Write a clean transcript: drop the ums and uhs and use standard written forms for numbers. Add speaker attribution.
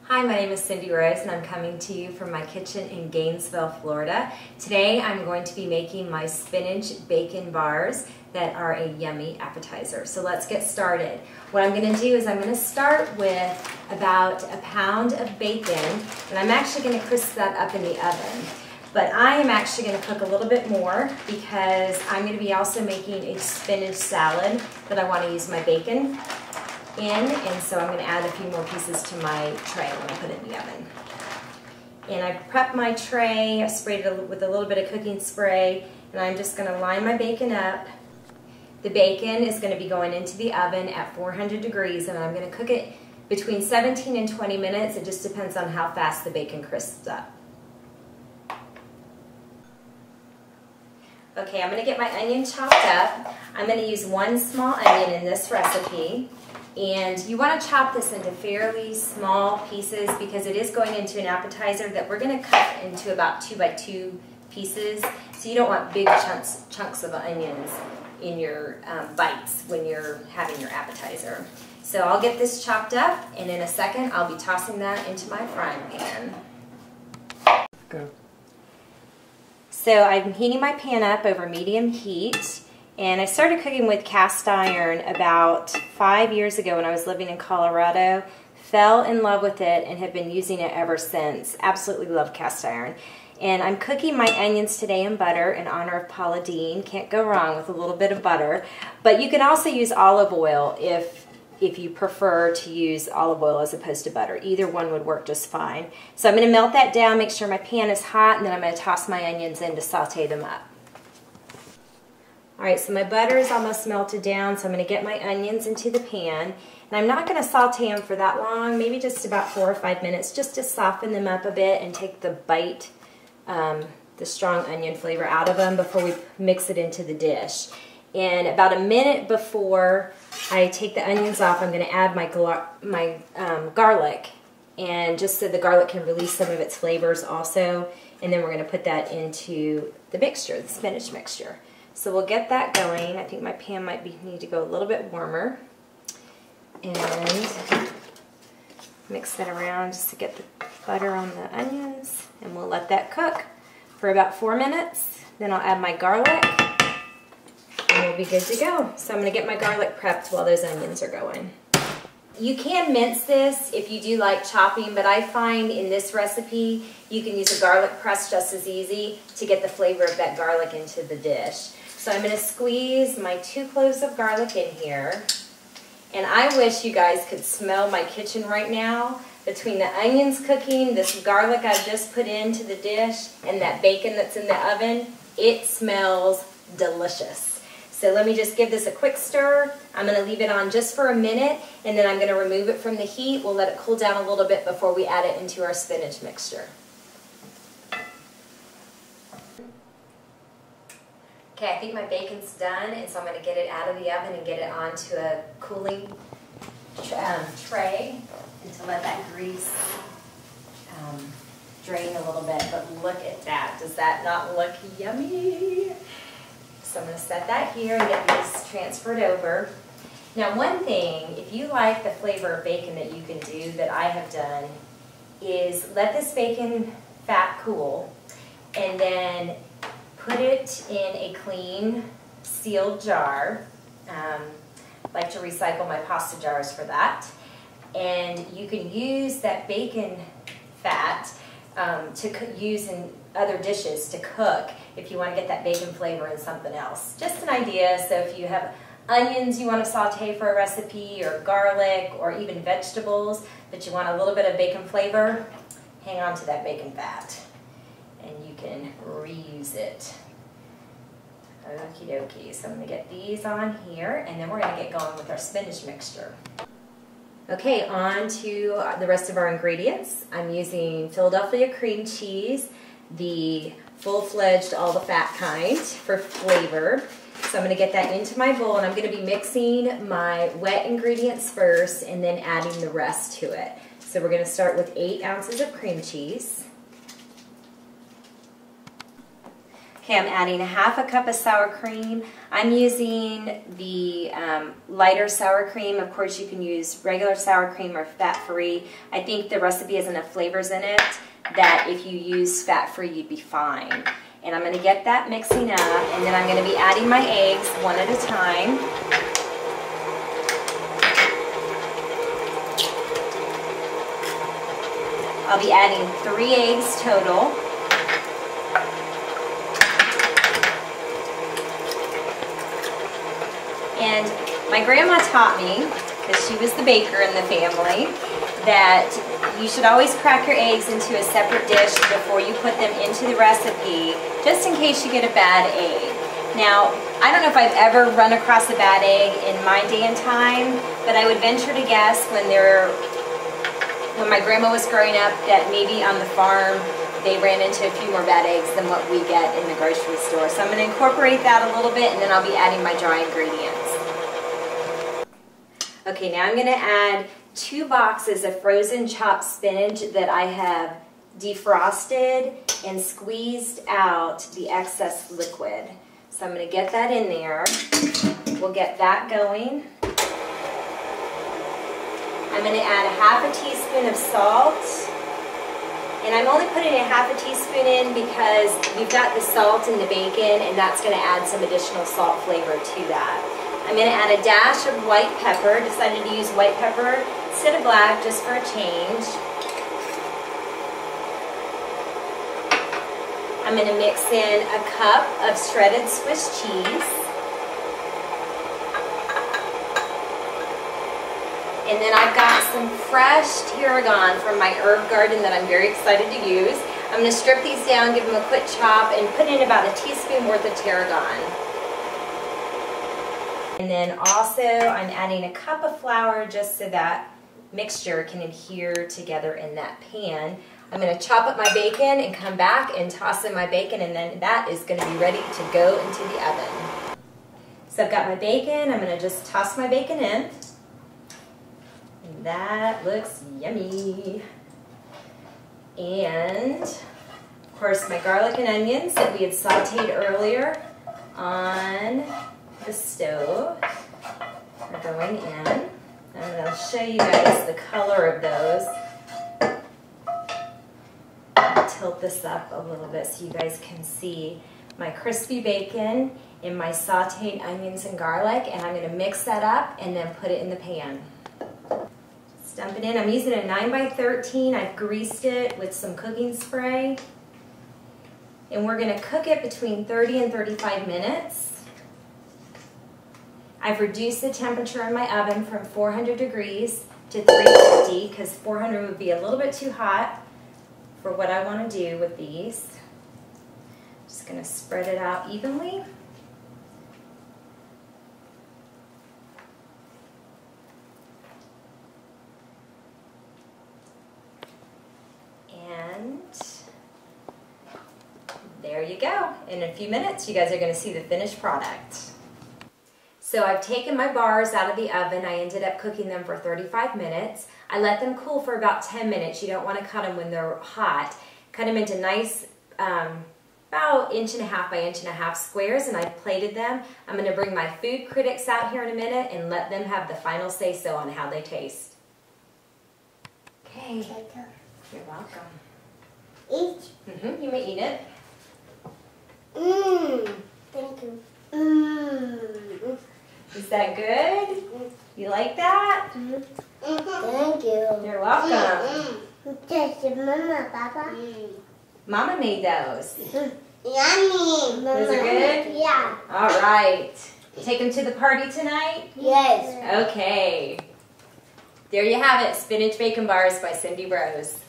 Speaker 1: Hi, my name is Cindy Rose and I'm coming to you from my kitchen in Gainesville, Florida. Today I'm going to be making my spinach bacon bars that are a yummy appetizer. So let's get started. What I'm going to do is I'm going to start with about a pound of bacon, and I'm actually going to crisp that up in the oven. But I am actually going to cook a little bit more because I'm going to be also making a spinach salad that I want to use my bacon in, and so I'm going to add a few more pieces to my tray when I put it in the oven. And I've prepped my tray, I sprayed it with a little bit of cooking spray, and I'm just going to line my bacon up. The bacon is going to be going into the oven at 400 degrees, and I'm going to cook it between 17 and 20 minutes. It just depends on how fast the bacon crisps up. Okay, I'm going to get my onion chopped up. I'm going to use one small onion in this recipe. And you want to chop this into fairly small pieces because it is going into an appetizer that we're going to cut into about 2 by 2 pieces. So you don't want big chunks of onions in your bites when you're having your appetizer. So I'll get this chopped up, and in a second I'll be tossing that into my frying pan.
Speaker 2: Go.
Speaker 1: So I'm heating my pan up over medium heat. And I started cooking with cast iron about 5 years ago when I was living in Colorado. Fell in love with it and have been using it ever since. Absolutely love cast iron. And I'm cooking my onions today in butter in honor of Paula Deen. Can't go wrong with a little bit of butter. But you can also use olive oil if you prefer to use olive oil as opposed to butter. Either one would work just fine. So I'm going to melt that down, make sure my pan is hot, and then I'm going to toss my onions in to saute them up. Alright, so my butter is almost melted down, so I'm going to get my onions into the pan. And I'm not going to saute them for that long, maybe just about 4 or 5 minutes, just to soften them up a bit and take the bite, the strong onion flavor out of them before we mix it into the dish. And about a minute before I take the onions off, I'm going to add my garlic, and just so the garlic can release some of its flavors also. And then we're going to put that into the mixture, the spinach mixture. So we'll get that going. I think my pan might need to go a little bit warmer. And mix that around just to get the butter on the onions. And we'll let that cook for about 4 minutes. Then I'll add my garlic and we'll be good to go. So I'm going to get my garlic prepped while those onions are going. You can mince this if you do like chopping, but I find in this recipe you can use a garlic press just as easy to get the flavor of that garlic into the dish. So I'm going to squeeze my 2 cloves of garlic in here. And I wish you guys could smell my kitchen right now. Between the onions cooking, this garlic I've just put into the dish, and that bacon that's in the oven, it smells delicious. So let me just give this a quick stir. I'm going to leave it on just for a minute, and then I'm going to remove it from the heat. We'll let it cool down a little bit before we add it into our spinach mixture. Okay, I think my bacon's done, and so I'm going to get it out of the oven and get it onto a cooling tray and to let that grease drain a little bit. But look at that. Does that not look yummy? So I'm going to set that here and get these transferred over. Now, one thing, if you like the flavor of bacon that you can do that I have done, is let this bacon fat cool and then put it in a clean, sealed jar. I like to recycle my pasta jars for that. And you can use that bacon fat to use in other dishes to cook if you want to get that bacon flavor in something else. Just an idea. So if you have onions you want to saute for a recipe, or garlic, or even vegetables, but you want a little bit of bacon flavor, hang on to that bacon fat. And you can reuse it. Okie dokie. So I'm going to get these on here, and then we're going to get going with our spinach mixture. Okay, on to the rest of our ingredients. I'm using Philadelphia cream cheese, the full-fledged, all the fat kind for flavor. So I'm going to get that into my bowl, and I'm going to be mixing my wet ingredients first and then adding the rest to it. So we're going to start with 8 ounces of cream cheese. Okay, I'm adding a half a cup of sour cream. I'm using the lighter sour cream. Of course, you can use regular sour cream or fat-free. I think the recipe has enough flavors in it that if you use fat-free, you'd be fine. And I'm going to get that mixing up, and then I'm going to be adding my eggs one at a time. I'll be adding 3 eggs total. And my grandma taught me, because she was the baker in the family, that you should always crack your eggs into a separate dish before you put them into the recipe, just in case you get a bad egg. Now, I don't know if I've ever run across a bad egg in my day and time, but I would venture to guess when my grandma was growing up that maybe on the farm they ran into a few more bad eggs than what we get in the grocery store. So I'm going to incorporate that a little bit, and then I'll be adding my dry ingredients. Okay, now I'm going to add 2 boxes of frozen chopped spinach that I have defrosted and squeezed out the excess liquid. So I'm going to get that in there. We'll get that going. I'm going to add a half a teaspoon of salt. And I'm only putting a half a teaspoon in because we've got the salt in the bacon, and that's going to add some additional salt flavor to that. I'm going to add a dash of white pepper. Decided to use white pepper instead of black just for a change. I'm going to mix in a cup of shredded Swiss cheese. And then I've got some fresh tarragon from my herb garden that I'm very excited to use. I'm going to strip these down, give them a quick chop, and put in about a teaspoon worth of tarragon. And then also I'm adding a cup of flour just so that mixture can adhere together in that pan. I'm going to chop up my bacon and come back and toss in my bacon, and then that is going to be ready to go into the oven. So I've got my bacon. I'm going to just toss my bacon in. And that looks yummy. And of course my garlic and onions that we had sauteed earlier on the stove are going in. And I'll show you guys the color of those. I'll tilt this up a little bit so you guys can see my crispy bacon and my sauteed onions and garlic, and I'm going to mix that up and then put it in the pan. Just dump it in. I'm using a 9x13. I've greased it with some cooking spray. And we're going to cook it between 30 and 35 minutes. I've reduced the temperature in my oven from 400 degrees to 350 because 400 would be a little bit too hot for what I want to do with these. Just going to spread it out evenly. And there you go. In a few minutes, you guys are going to see the finished product. So I've taken my bars out of the oven. I ended up cooking them for 35 minutes. I let them cool for about 10 minutes. You don't want to cut them when they're hot. Cut them into nice, about 1.5 by 1.5 squares, and I've plated them. I'm going to bring my food critics out here in a minute and let them have the final say-so on how they taste. Okay. You're welcome.
Speaker 3: Eat.
Speaker 1: You may eat it.
Speaker 3: Thank you.
Speaker 1: Is that good? You like that?
Speaker 3: Thank you.
Speaker 1: You're welcome.
Speaker 3: Just Mama, Papa.
Speaker 1: Mama made those.
Speaker 3: Yummy.
Speaker 1: Those are good?
Speaker 3: Yeah.
Speaker 1: All right. Take them to the party tonight?
Speaker 3: Yes.
Speaker 1: Okay. There you have it. Spinach Bacon Bars by Cindy Rose.